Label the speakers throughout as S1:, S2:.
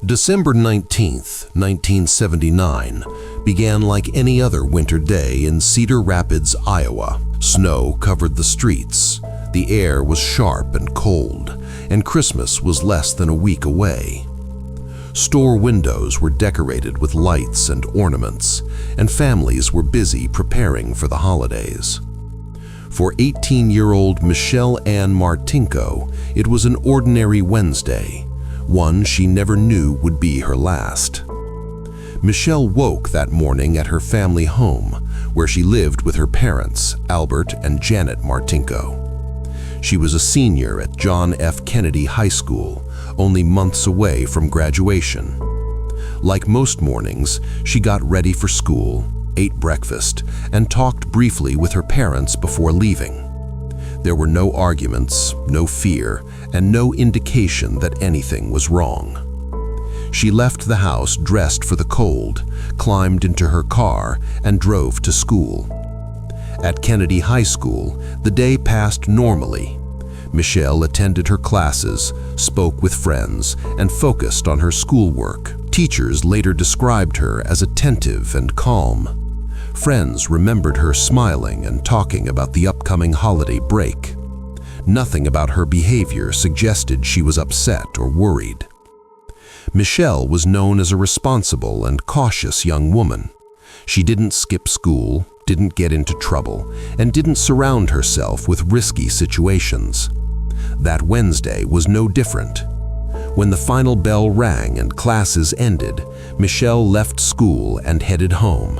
S1: December 19th, 1979, began like any other winter day in Cedar Rapids, Iowa. Snow covered the streets, the air was sharp and cold, and Christmas was less than a week away. Store windows were decorated with lights and ornaments, and families were busy preparing for the holidays. For 18-year-old Michelle Martinko, it was an ordinary Wednesday, one she never knew would be her last. Michelle woke that morning at her family home, where she lived with her parents, Albert and Janet Martinko. She was a senior at John F. Kennedy High School, only months away from graduation. Like most mornings, she got ready for school, ate breakfast, and talked briefly with her parents before leaving. There were no arguments, no fear, and no indication that anything was wrong. She left the house dressed for the cold, climbed into her car, and drove to school. At Kennedy High School, the day passed normally. Michelle attended her classes, spoke with friends, and focused on her schoolwork. Teachers later described her as attentive and calm. Friends remembered her smiling and talking about the upcoming holiday break. Nothing about her behavior suggested she was upset or worried. Michelle was known as a responsible and cautious young woman. She didn't skip school, didn't get into trouble, and didn't surround herself with risky situations. That Wednesday was no different. When the final bell rang and classes ended, Michelle left school and headed home.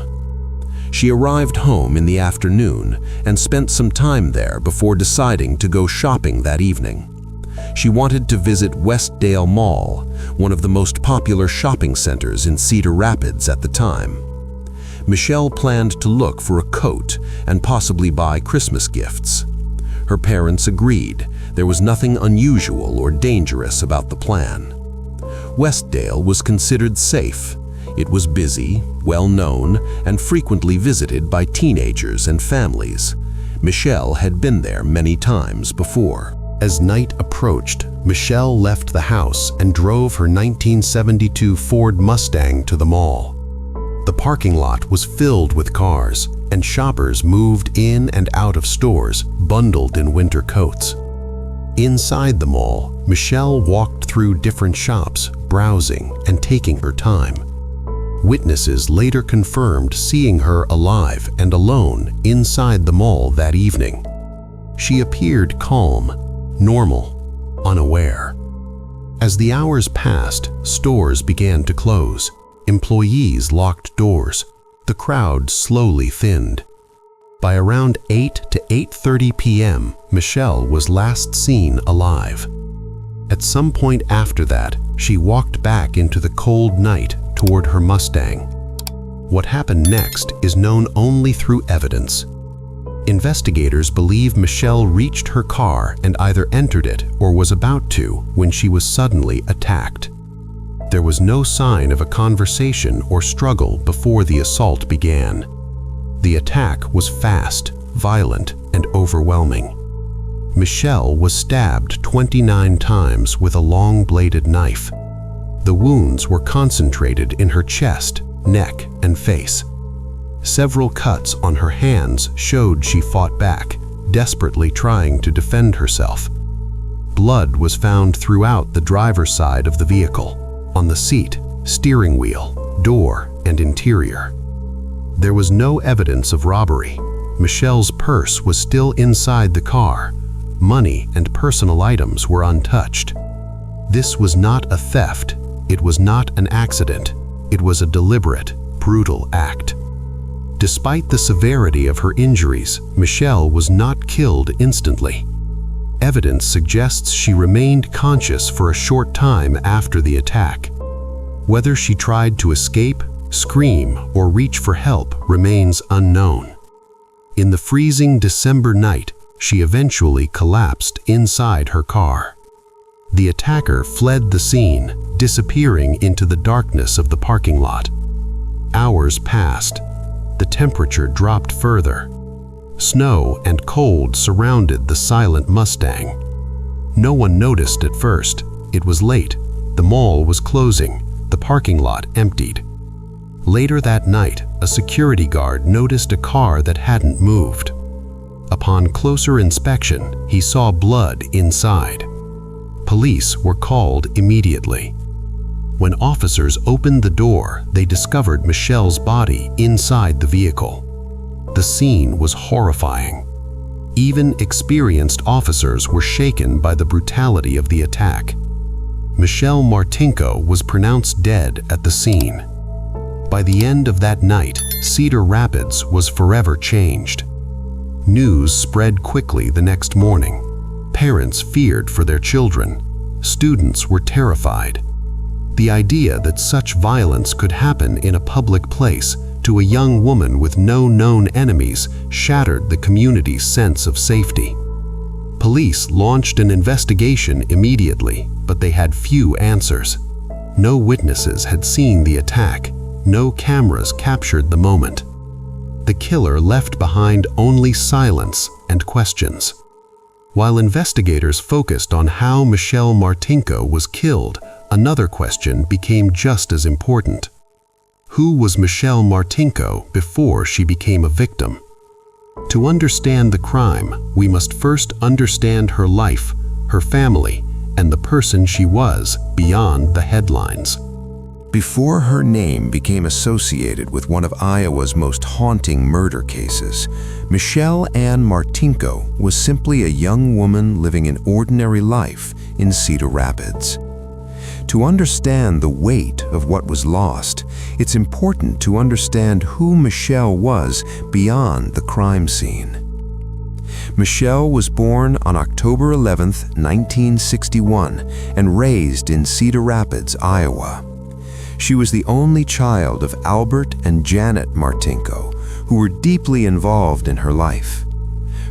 S1: She arrived home in the afternoon and spent some time there before deciding to go shopping that evening. She wanted to visit Westdale Mall, one of the most popular shopping centers in Cedar Rapids at the time. Michelle planned to look for a coat and possibly buy Christmas gifts. Her parents agreed. There was nothing unusual or dangerous about the plan. Westdale was considered safe. It was busy, well-known, and frequently visited by teenagers and families. Michelle had been there many times before. As night approached, Michelle left the house and drove her 1972 Ford Mustang to the mall. The parking lot was filled with cars, and shoppers moved in and out of stores, bundled in winter coats. Inside the mall, Michelle walked through different shops, browsing and taking her time. Witnesses later confirmed seeing her alive and alone inside the mall that evening. She appeared calm, normal, unaware. As the hours passed, stores began to close. Employees locked doors. The crowd slowly thinned. By around 8 to 8:30 p.m., Michelle was last seen alive. At some point after that, she walked back into the cold night toward her Mustang. What happened next is known only through evidence. Investigators believe Michelle reached her car and either entered it or was about to when she was suddenly attacked. There was no sign of a conversation or struggle before the assault began. The attack was fast, violent, and overwhelming. Michelle was stabbed 29 times with a long-bladed knife. The wounds were concentrated in her chest, neck, and face. Several cuts on her hands showed she fought back, desperately trying to defend herself. Blood was found throughout the driver's side of the vehicle, on the seat, steering wheel, door, and interior. There was no evidence of robbery. Michelle's purse was still inside the car. Money and personal items were untouched. This was not a theft. It was not an accident. It was a deliberate, brutal act. Despite the severity of her injuries, Michelle was not killed instantly. Evidence suggests she remained conscious for a short time after the attack. Whether she tried to escape, scream, or reach for help remains unknown. In the freezing December night, she eventually collapsed inside her car. The attacker fled the scene, disappearing into the darkness of the parking lot. Hours passed. The temperature dropped further. Snow and cold surrounded the silent Mustang. No one noticed at first. It was late. The mall was closing.
S2: the parking lot emptied. Later that night, a security guard noticed a car that hadn't moved. Upon closer inspection, he saw blood inside. Police were called immediately. When officers opened the door, they discovered Michelle's body inside the vehicle. The scene was horrifying. Even experienced officers were shaken by the brutality of the attack. Michelle Martinko was pronounced dead at the scene. By the end of that night, Cedar Rapids was forever changed. News spread quickly the next morning. Parents feared for their children. Students were terrified. The idea that such violence could happen in a public place to a young woman with no known enemies shattered the community's sense of safety. Police launched an investigation immediately, but they had few answers. No witnesses had seen the attack. No cameras captured the moment. The killer left behind only silence and questions. While investigators focused on how Michelle Martinko was killed, another question became just as important. Who was Michelle Martinko before she became a victim? To understand the crime, we must first understand her life, her family, and the person she was beyond the headlines.
S1: Before her name became associated with one of Iowa's most haunting murder cases, Michelle Ann Martinko was simply a young woman living an ordinary life in Cedar Rapids. To understand the weight of what was lost, it's important to understand who Michelle was beyond the crime scene. Michelle was born on October 11, 1961, and raised in Cedar Rapids, Iowa. She was the only child of Albert and Janet Martinko, who were deeply involved in her life.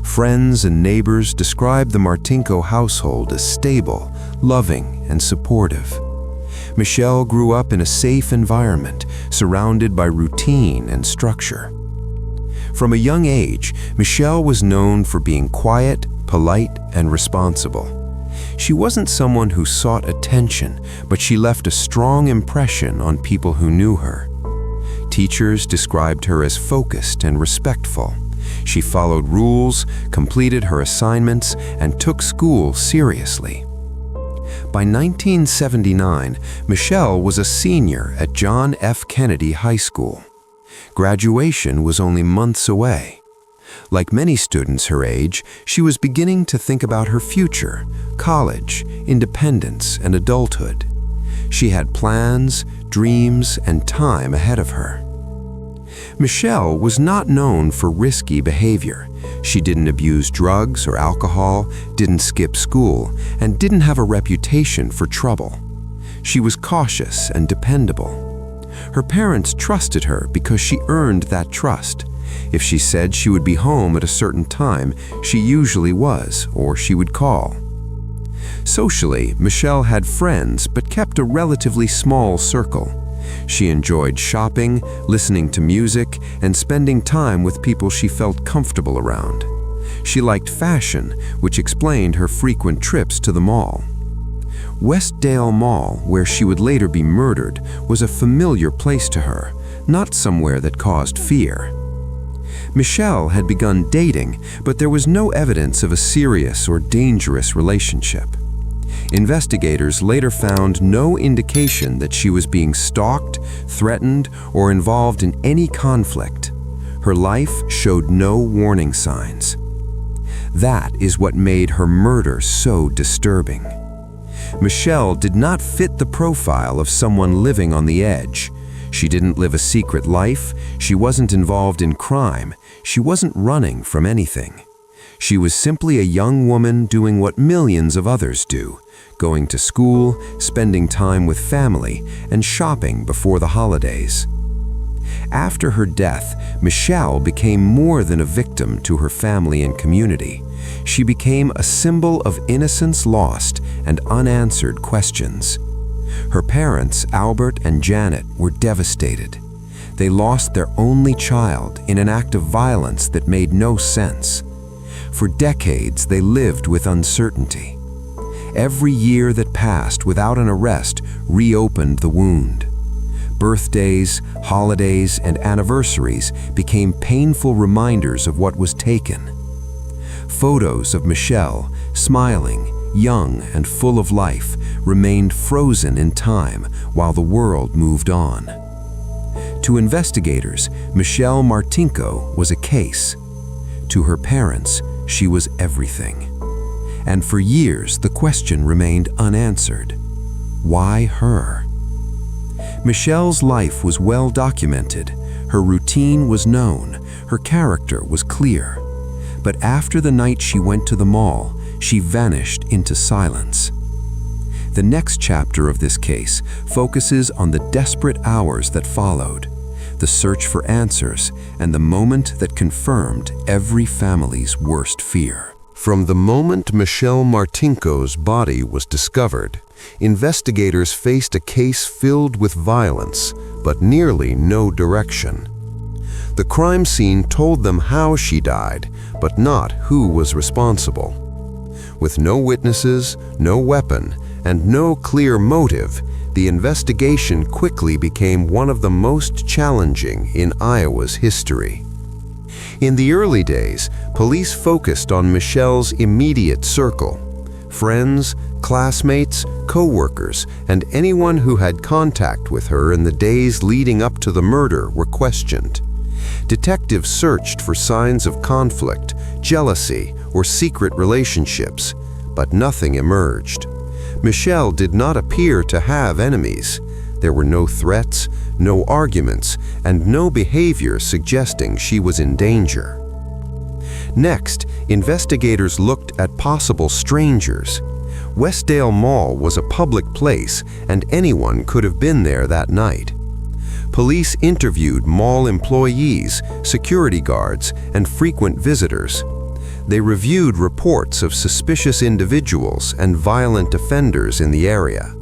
S1: Friends and neighbors described the Martinko household as stable, loving, and supportive. Michelle grew up in a safe environment, surrounded by routine and structure. From a young age, Michelle was known for being quiet, polite, and responsible. She wasn't someone who sought attention, but she left a strong impression on people who knew her. Teachers described her as focused and respectful. She followed rules, completed her assignments, and took school seriously. By 1979, Michelle was a senior at John F. Kennedy High School. Graduation was only months away. Like many students her age, she was beginning to think about her future, college, independence, and adulthood. She had plans, dreams, and time ahead of her. Michelle was not known for risky behavior. She didn't abuse drugs or alcohol, didn't skip school, and didn't have a reputation for trouble. She was cautious and dependable. Her parents trusted her because she earned that trust. If she said she would be home at a certain time, she usually was, or she would call. Socially, Michelle had friends but kept a relatively small circle. She enjoyed shopping, listening to music, and spending time with people she felt comfortable around. She liked fashion, which explained her frequent trips to the mall. Westdale Mall, where she would later be murdered, was a familiar place to her, not somewhere that caused fear. Michelle had begun dating, but there was no evidence of a serious or dangerous relationship. Investigators later found no indication that she was being stalked, threatened, or involved in any conflict. Her life showed no warning signs. That is what made her murder so disturbing. Michelle did not fit the profile of someone living on the edge. She didn't live a secret life, she wasn't involved in crime, she wasn't running from anything. She was simply a young woman doing what millions of others do, going to school, spending time with family, and shopping before the holidays. After her death, Michelle became more than a victim to her family and community. She became a symbol of innocence lost and unanswered questions. Her parents, Albert and Janet, were devastated. They lost their only child in an act of violence that made no sense. For decades, they lived with uncertainty. Every year that passed without an arrest reopened the wound.
S3: Birthdays, holidays, and anniversaries became painful reminders of what was taken. Photos of Michelle, smiling, young and full of life, remained frozen in time while the world moved on. To investigators, Michelle Martinko was a case. To her parents, she was everything. And for years, the question remained unanswered. Why her? Michelle's life was well documented. Her routine was known. Her character was clear. But after the night she went to the mall, she vanished into silence. The next chapter of this case focuses on the desperate hours that followed, the search for answers, and the moment that confirmed every family's worst fear.
S1: From the moment Michelle Martinko's body was discovered, investigators faced a case filled with violence, but nearly no direction. The crime scene told them how she died, but not who was responsible. With no witnesses, no weapon, and no clear motive, the investigation quickly became one of the most challenging in Iowa's history. In the early days, police focused on Michelle's immediate circle. Friends, classmates, co-workers, and anyone who had contact with her in the days leading up to the murder were questioned. Detectives searched for signs of conflict, jealousy, or secret relationships, but nothing emerged. Michelle did not appear to have enemies. There were no threats, no arguments, and no behavior suggesting she was in danger. Next, investigators looked at possible strangers. Westdale Mall was a public place, and anyone could have been there that night. Police interviewed mall employees, security guards, and frequent visitors. They reviewed reports of suspicious individuals and violent offenders in the area.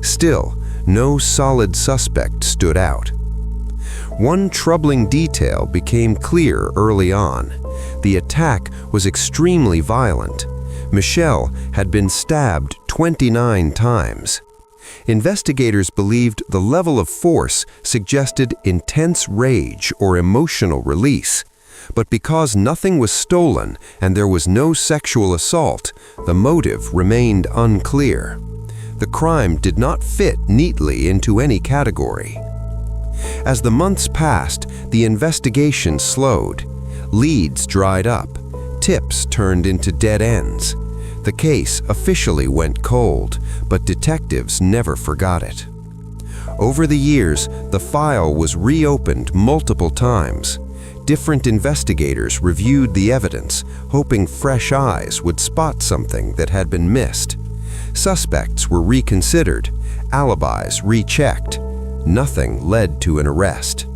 S1: Still, no solid suspect stood out. One troubling detail became clear early on. The attack was extremely violent. Michelle had been stabbed 29 times. Investigators believed the level of force suggested intense rage or emotional release. But because nothing was stolen and there was no sexual assault, the motive remained unclear. The crime did not fit neatly into any category. As the months passed, the investigation slowed. Leads dried up. Tips turned into dead ends. The case officially went cold, but detectives never forgot it. Over the years, the file was reopened multiple times. Different investigators reviewed the evidence, hoping fresh eyes would spot something that had been missed. Suspects were reconsidered, alibis rechecked. Nothing led to an arrest.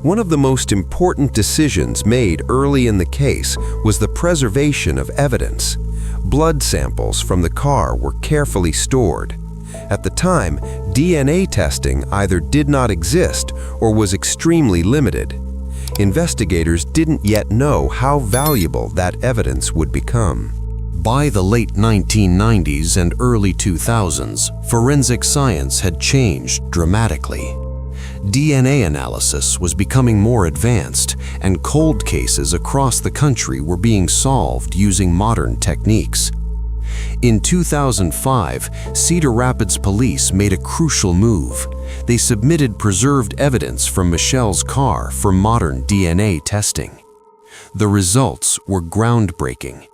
S1: One of the most important decisions made early in the case was the preservation of evidence. Blood samples from the car were carefully stored. At the time, DNA testing either did not exist or was extremely limited. Investigators didn't yet know how valuable that evidence would become. By the late 1990s and early 2000s, forensic science had changed dramatically. DNA analysis was becoming more advanced, and cold cases across the country were being solved using modern techniques. In 2005, Cedar Rapids police made a crucial move. They submitted preserved evidence from Michelle's car for modern DNA testing. The results were groundbreaking.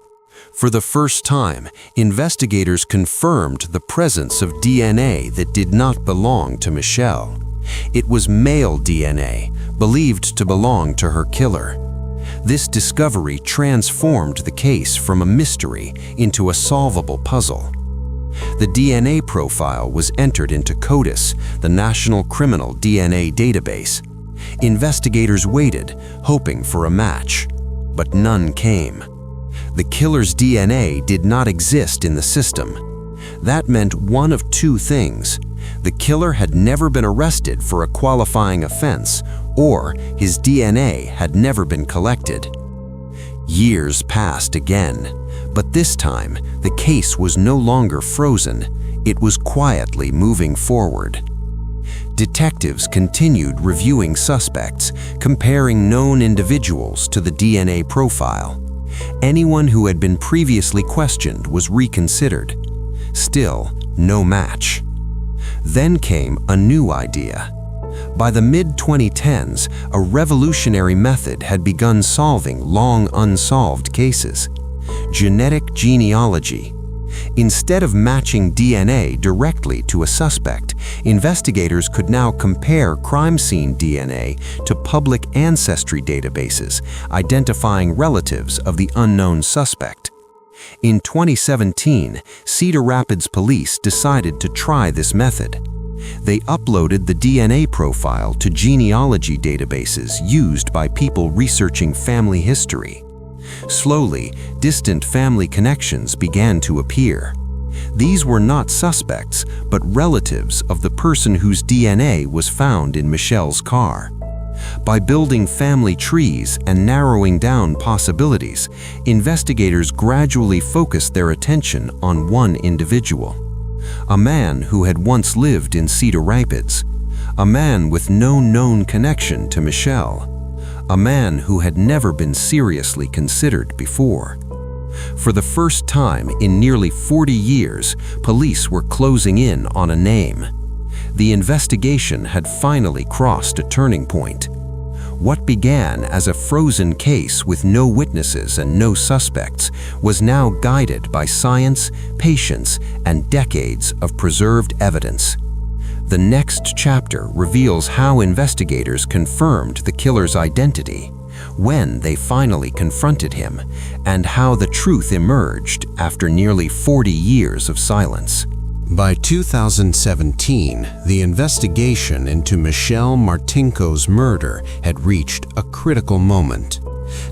S1: For the first time, investigators confirmed the presence of DNA that did not belong to Michelle. It was male DNA, believed to belong to her killer. This discovery transformed the case from a mystery into a solvable puzzle. The DNA profile was entered into CODIS, the National Criminal DNA Database. Investigators waited, hoping for a match, but none came. The killer's DNA did not exist in the system. That meant one of two things. The killer had never been arrested for a qualifying offense, or his DNA had never been collected. Years passed again, but this time the case was no longer frozen. It was quietly moving forward.
S3: Detectives continued reviewing suspects, comparing known individuals to the DNA profile. Anyone who had been previously questioned was reconsidered. Still, no match. Then came a new idea. By the mid-2010s, a revolutionary method had begun solving long unsolved cases: genetic genealogy. Instead of matching DNA directly to a suspect, investigators could now compare crime scene DNA to public ancestry databases, identifying relatives of the unknown suspect. In 2017, Cedar Rapids police decided to try this method. They uploaded the DNA profile to genealogy databases used by people researching family history. Slowly, distant family connections began to appear. These were not suspects, but relatives of the person whose DNA was found in Michelle's car. By building family trees and narrowing down possibilities, investigators gradually focused their attention on one individual: a man who had once lived in Cedar Rapids, a man with no known connection to Michelle, a man who had never been seriously considered before. For the first time in nearly 40 years, police were closing in on a name. The investigation had finally crossed a turning point. What began as a frozen case with no witnesses and no suspects was now guided by science, patience, and decades of preserved evidence. The next chapter reveals how investigators confirmed the killer's identity, when they finally confronted him, and how the truth emerged after nearly 40 years of silence.
S1: By 2017, the investigation into Michelle Martinko's murder had reached a critical moment.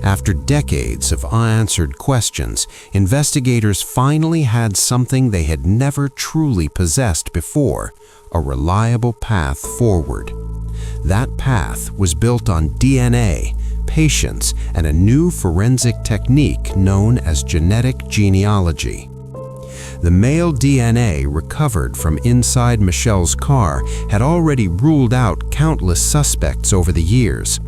S1: After decades of unanswered questions, investigators finally had something they had never truly possessed before: a reliable path forward. That path was built on DNA, patience, and a new forensic technique known as genetic genealogy. The male DNA recovered from inside Michelle's car had already ruled out countless suspects over the years.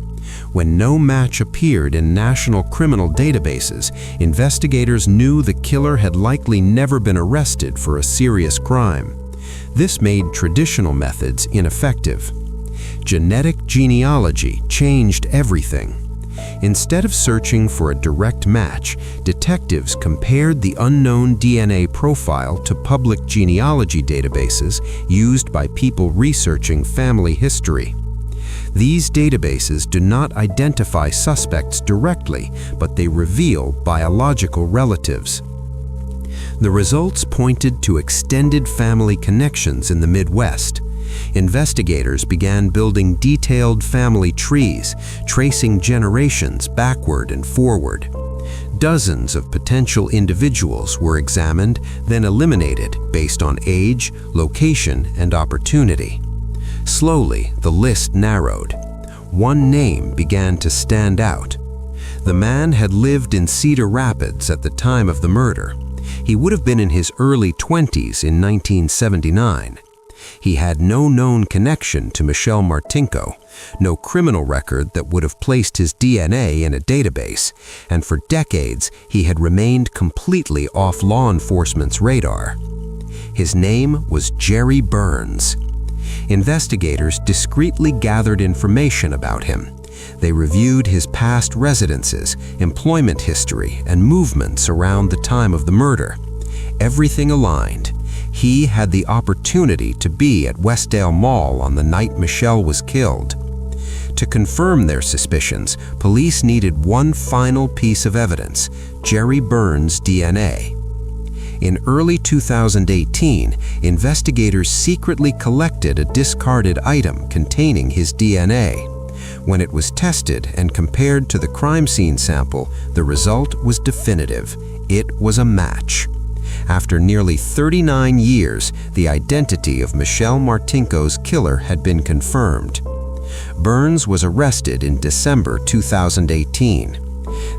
S1: When no match appeared in national criminal databases, investigators knew the killer had likely never been arrested for a serious crime. This made traditional methods ineffective. Genetic genealogy changed everything. Instead of searching for a direct match, detectives compared the unknown DNA profile to public genealogy databases used by people researching family history. These databases do not identify suspects directly, but they reveal biological relatives. The results pointed to extended family connections in the Midwest. Investigators began building detailed family trees, tracing generations backward and forward. Dozens of potential individuals were examined, then eliminated based on age, location, and opportunity. Slowly, the list narrowed. One name began to stand out. The man had lived in Cedar Rapids at the time of the murder. He would have been in his early 20s in 1979. He had no known connection to Michelle Martinko, no criminal record that would have placed his DNA in a database, and for decades he had remained completely off law enforcement's radar. His name was Jerry Burns. Investigators discreetly gathered information about him. They reviewed his past residences, employment history, and movements around the time of the murder. Everything aligned. He had the opportunity to be at Westdale Mall on the night Michelle was killed. To confirm their suspicions, police needed one final piece of evidence: Jerry Burns' DNA. In early 2018, investigators secretly collected a discarded item containing his DNA. When it was tested and compared to the crime scene sample, the result was definitive. It was a match. After nearly 39 years, the identity of Michelle Martinko's killer had been confirmed. Burns was arrested in December 2018.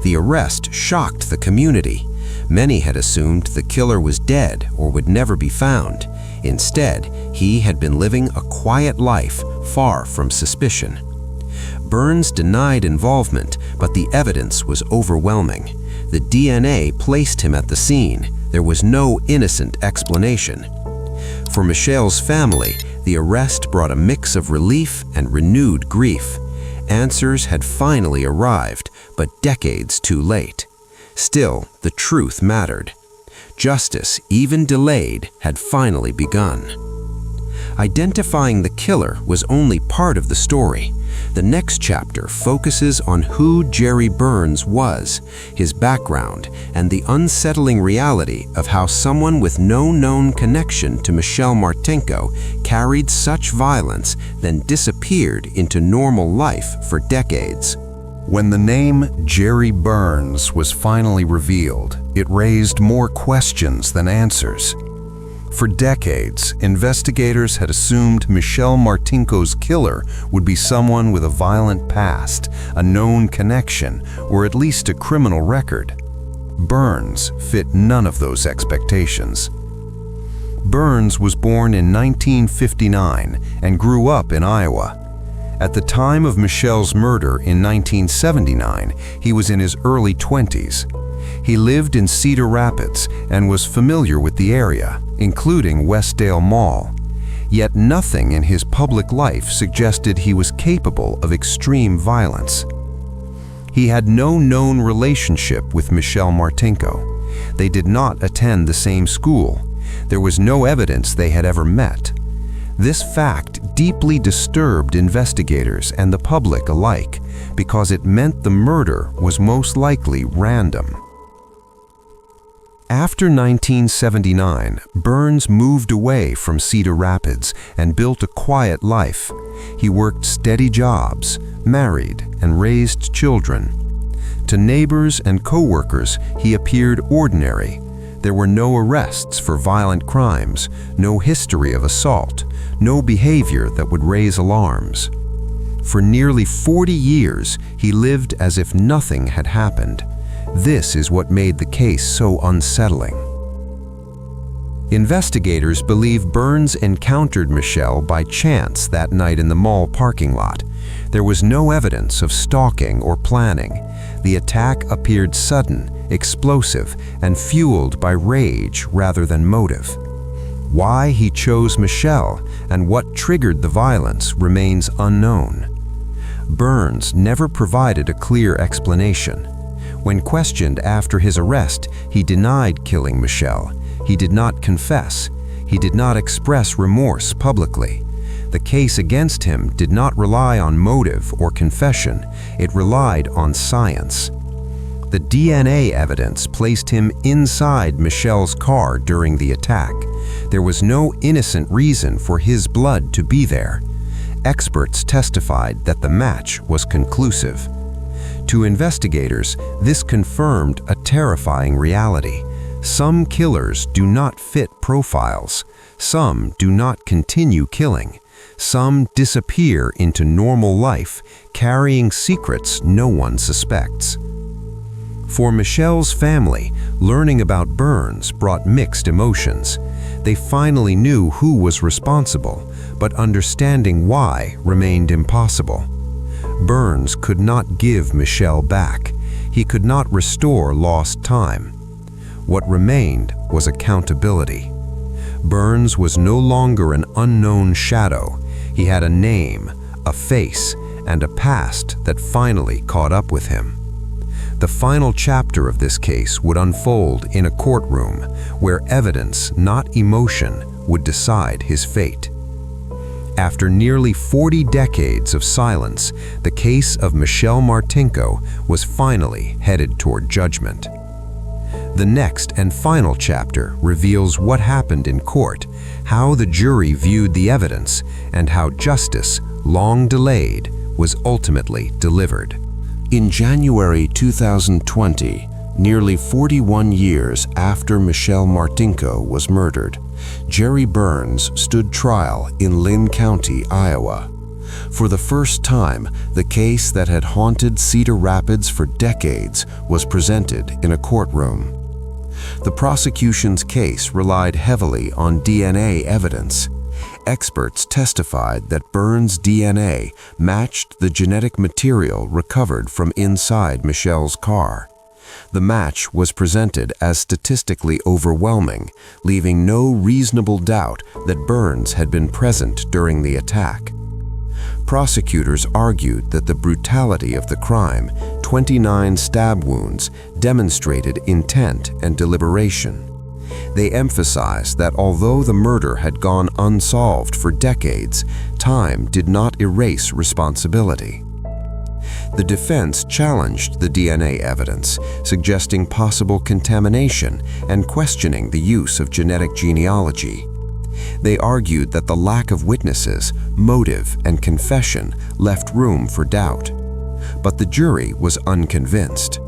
S1: The arrest shocked the community. Many had assumed the killer was dead or would never be found. Instead, he had been living a quiet life,
S3: far from suspicion. Burns denied involvement, but the evidence was overwhelming. The DNA placed him at the scene. There was no innocent explanation. For Michelle's family, the arrest brought a mix of relief and renewed grief. Answers had finally arrived, but decades too late. Still, the truth mattered. Justice, even delayed, had finally begun. Identifying the killer was only part of the story. The next chapter focuses on who Jerry Burns was, his background, and the unsettling reality of how someone with no known connection to Michelle Martinko carried such violence, then disappeared into normal life for decades.
S1: When the name Jerry Burns was finally revealed, it raised more questions than answers. For decades, investigators had assumed Michelle Martinko's killer would be someone with a violent past, a known connection, or at least a criminal record. Burns fit none of those expectations. Burns was born in 1959 and grew up in Iowa. At the time of Michelle's murder in 1979, he was in his early 20s. He lived in Cedar Rapids and was familiar with the area, including Westdale Mall. Yet nothing in his public life suggested he was capable of extreme violence. He had no known relationship with Michelle Martinko. They did not attend the same school. There was no evidence they had ever met. This fact deeply disturbed investigators and the public alike because it meant the murder was most likely random. After 1979, Burns moved away from Cedar Rapids and built a quiet life. He worked steady jobs, married, and raised children. To neighbors and co-workers, he appeared ordinary. There were no arrests for violent crimes, no history of assault, no behavior that would raise alarms. For nearly 40 years, he lived as if nothing had happened. This is what made the case so unsettling. Investigators believe Burns encountered Michelle by chance that night in the mall parking lot. There was no evidence of stalking or planning. The attack appeared sudden, explosive, and fueled by rage rather than motive. Why he chose Michelle and what triggered the violence remains unknown. Burns never provided a clear explanation. When questioned after his arrest, he denied killing Michelle. He did not confess. He did not express remorse publicly. The case against him did not rely on motive or confession. It relied on science. The DNA evidence placed him inside Michelle's car during the attack. There was no innocent reason for his blood to be there. Experts testified that the match was conclusive. To investigators, this confirmed a terrifying reality. Some killers do not fit profiles. Some do not continue killing. Some disappear into normal life, carrying secrets no one suspects. For Michelle's family, learning about Burns brought mixed emotions. They finally knew who was responsible, but understanding why remained impossible. Burns could not give Michelle back. He could not restore lost time. What remained was accountability. Burns was no longer an unknown shadow. He had a name, a face, and a past that finally caught up with him. The final chapter of this case would unfold in a courtroom where evidence, not emotion, would decide his fate. After nearly 40 decades of silence, the case of Michelle Martinko was finally headed toward judgment. The next and final chapter reveals what happened in court, how the jury viewed the evidence, and how justice, long delayed, was ultimately delivered. In January 2020, nearly 41 years after Michelle Martinko was murdered, Jerry Burns stood trial in Lynn County, Iowa. For the first time, the case that had haunted Cedar Rapids for decades was presented in a courtroom. The prosecution's case relied heavily on DNA evidence.
S3: experts testified that Burns' DNA matched the genetic material recovered from inside Michelle's car. The match was presented as statistically overwhelming, leaving no reasonable doubt that Burns had been present during the attack. Prosecutors argued that the brutality of the crime, 29 stab wounds, demonstrated intent and deliberation. They emphasized that although the murder had gone unsolved for decades, time did not erase responsibility. The defense challenged the DNA evidence, suggesting possible contamination and questioning the use of genetic genealogy. They argued that the lack of witnesses, motive, and confession left room for doubt. But the jury was unconvinced.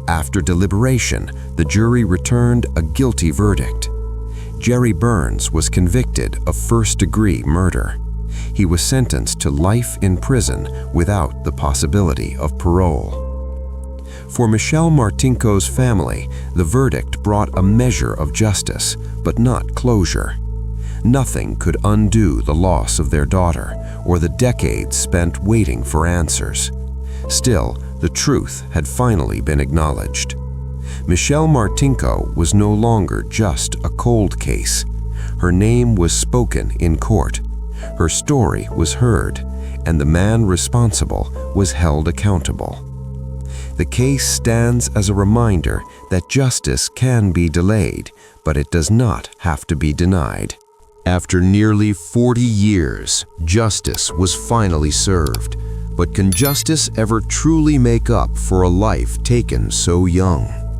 S3: After deliberation, the jury returned a guilty verdict. Jerry Burns was convicted of first-degree murder. He was sentenced to life in prison without the possibility of parole. For Michelle Martinko's family, the verdict brought a measure of justice, but not closure. Nothing could undo the loss of their daughter or the decades spent waiting for answers. Still, the truth had finally been acknowledged. Michelle Martinko was no longer just a cold case. Her name was spoken in court. Her story was heard, and the man responsible was held accountable. The case stands as a reminder that justice can be delayed, but it does not have to be denied. After nearly 40 years, justice was finally served. But can justice ever truly make up for a life taken so young?